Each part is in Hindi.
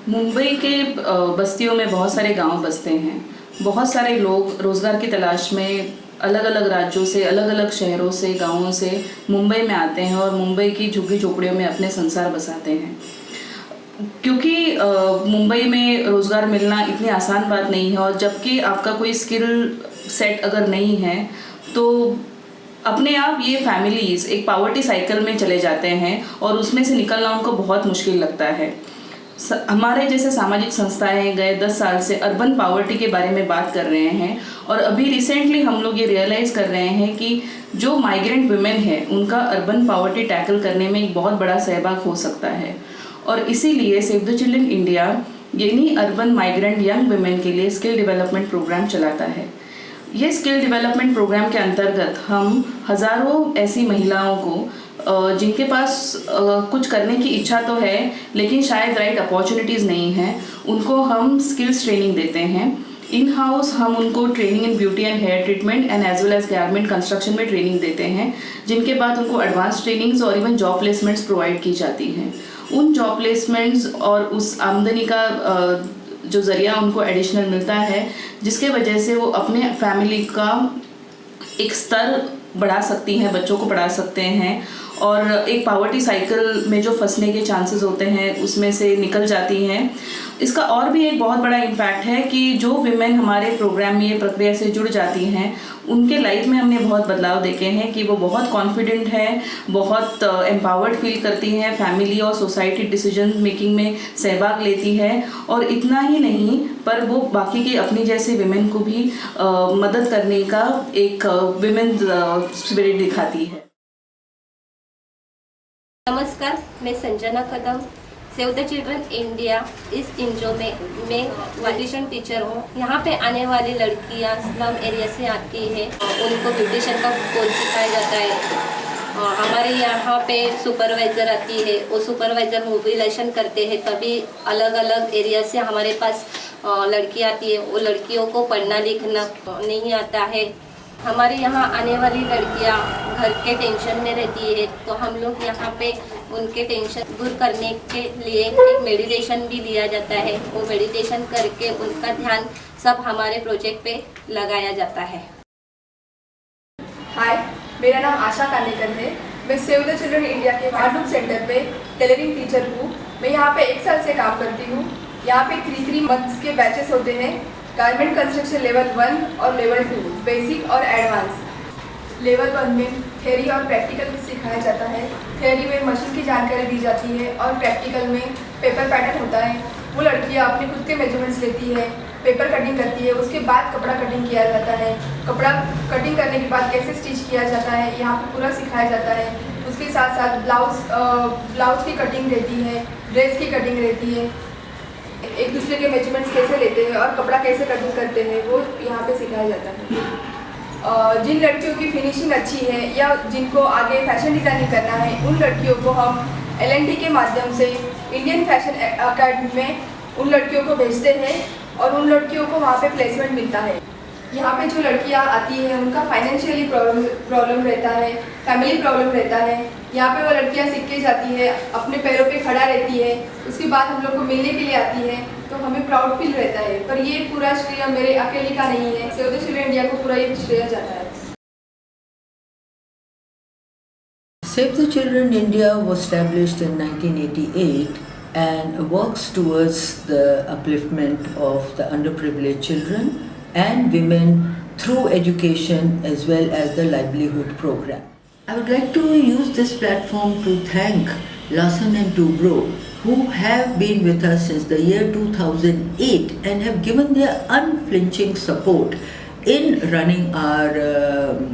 मुंबई के बस्तियों में बहुत सारे गांव बसते हैं। बहुत सारे लोग रोज़गार की तलाश में अलग अलग राज्यों से, अलग अलग शहरों से, गांवों से मुंबई में आते हैं और मुंबई की झुग्गी झोपड़ियों में अपने संसार बसाते हैं। क्योंकि मुंबई में रोज़गार मिलना इतनी आसान बात नहीं है, और जबकि आपका कोई स्किल सेट अगर नहीं है तो अपने आप ये फैमिलीज़ एक पावर्टी साइकिल में चले जाते हैं और उसमें से निकलना उनको बहुत मुश्किल लगता है। हमारे जैसे सामाजिक संस्थाएं गए 10 साल से अर्बन पावर्टी के बारे में बात कर रहे हैं, और अभी रिसेंटली हम लोग ये रियलाइज़ कर रहे हैं कि जो माइग्रेंट वुमेन है उनका अर्बन पावर्टी टैकल करने में एक बहुत बड़ा सहभाग हो सकता है। और इसीलिए सेव द चिल्ड्रन इंडिया यानी अर्बन माइग्रेंट यंग वुमेन के लिए स्किल डेवलपमेंट प्रोग्राम चलाता है। ये स्किल डेवलपमेंट प्रोग्राम के अंतर्गत हम हज़ारों ऐसी महिलाओं को जिनके पास कुछ करने की इच्छा तो है लेकिन शायद राइट अपॉर्चुनिटीज़ नहीं हैं, उनको हम स्किल्स ट्रेनिंग देते हैं। इन हाउस हम उनको training in beauty and hair treatment and as well as garment construction में ट्रेनिंग देते हैं, जिनके बाद उनको एडवांस ट्रेनिंग्स और इवन जॉब प्लेसमेंट्स प्रोवाइड की जाती हैं। उन जॉब प्लेसमेंट्स और उस आमदनी का जो ज़रिया उनको एडिशनल मिलता है, जिसके वजह से वो अपने फैमिली का एक स्तर बढ़ा सकती हैं, बच्चों को पढ़ा सकते हैं, और एक पावर्टी साइकिल में जो फंसने के चांसेस होते हैं उसमें से निकल जाती हैं। इसका और भी एक बहुत बड़ा इम्पैक्ट है कि जो विमेन हमारे प्रोग्राम में ये प्रक्रिया से जुड़ जाती हैं उनके लाइफ में हमने बहुत बदलाव देखे हैं कि वो बहुत कॉन्फिडेंट है, बहुत एम्पावर्ड फील करती हैं, फैमिली और सोसाइटी डिसीजन मेकिंग में सहभाग लेती है, और इतना ही नहीं पर वो बाकी के अपनी जैसे विमेन को भी मदद करने का एक विमेन स्पिरिट दिखाती है। नमस्कार, मैं संजना कदम, सेव द चिल्ड्रन इंडिया इस इंजो में मैं ट्यूशन टीचर हूँ। यहाँ पे आने वाली लड़कियाँ स्लम एरिया से आती है, उनको ब्यूटिशियन का कोर्स सिखाया जाता है। हमारे यहाँ पे सुपरवाइज़र आती है, वो सुपरवाइज़र मोबिलाइजेशन करते हैं, तभी अलग अलग एरिया से हमारे पास लड़की आती है। वो लड़कियों को पढ़ना लिखना नहीं आता है। हमारे यहाँ आने वाली लड़कियाँ घर के टेंशन में रहती है, तो हम लोग यहाँ पे उनके टेंशन दूर करने के लिए एक मेडिटेशन भी लिया जाता है। वो मेडिटेशन करके उनका ध्यान सब हमारे प्रोजेक्ट पे लगाया जाता है। हाय, मेरा नाम आशा कानेकर है। मैं सेव द चिल्ड्रन इंडिया के वार्डरूम सेंटर पे टेलरिंग टीचर हूँ। मैं यहाँ पे 1 साल से काम करती हूँ। यहाँ पे 3 मंथ्स के बैचेस होते हैं, गारमेंट कंस्ट्रक्शन लेवल 1 और लेवल 2, बेसिक और एडवांस। लेवल 1 में थ्योरी और प्रैक्टिकल सिखाया जाता है। थ्योरी में मशीन की जानकारी दी जाती है और प्रैक्टिकल में पेपर पैटर्न होता है। वो लड़कियाँ अपने खुद के मेजरमेंट्स लेती है, पेपर कटिंग करती है, उसके बाद कपड़ा कटिंग किया जाता है। कपड़ा कटिंग करने के बाद कैसे स्टिच किया जाता है यहाँ पे पूरा सिखाया जाता है। उसके साथ साथ ब्लाउज की कटिंग रहती है, ड्रेस की कटिंग रहती है, एक दूसरे के मेजरमेंट्स कैसे लेते हैं और कपड़ा कैसे कटिंग करते हैं वो यहाँ पे सिखाया जाता है। जिन लड़कियों की फिनिशिंग अच्छी है या जिनको आगे फैशन डिज़ाइनिंग करना है, उन लड़कियों को हम LND के माध्यम से इंडियन फैशन अकेडमी में उन लड़कियों को भेजते हैं और उन लड़कियों को वहाँ पे प्लेसमेंट मिलता है। यहाँ पे जो लड़कियाँ आती हैं उनका फाइनेंशियली प्रॉब्लम रहता है, फैमिली प्रॉब्लम रहता है। यहाँ पे वो लड़कियाँ सीख के जाती है, अपने पैरों पे खड़ा रहती है, उसके बाद हम लोग को मिलने के लिए आती है, तो हमें प्राउड फील रहता है। पर ये पूरा श्रेय मेरे अकेले का नहीं है, सेव द चिल्ड्रन इंडिया को पूरा ये श्रेय जाता है। Save the Children India was established in 1988 and works towards the upliftment of the underprivileged children and women through education as well as the livelihood program. I would like to use this platform to thank Larsen and Toubro, who have been with us since the year 2008 and have given their unflinching support in running our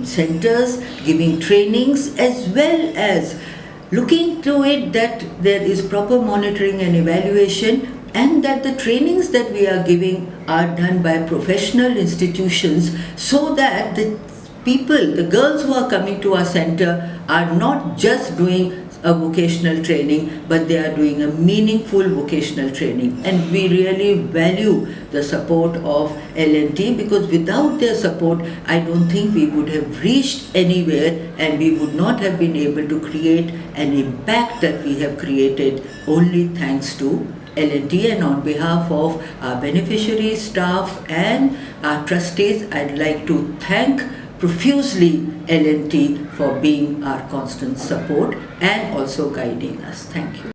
centers, giving trainings as well as looking to it that there is proper monitoring and evaluation, and that the trainings that we are giving are done by professional institutions, so that the people, the girls who are coming to our center are not just doing a vocational training, but they are doing a meaningful vocational training. And we really value the support of L&T, because without their support, I don't think we would have reached anywhere, and we would not have been able to create an impact that we have created only thanks to L&T, and on behalf of our beneficiaries, staff and our trustees, I'd like to thank profusely L&T for being our constant support and also guiding us. Thank you.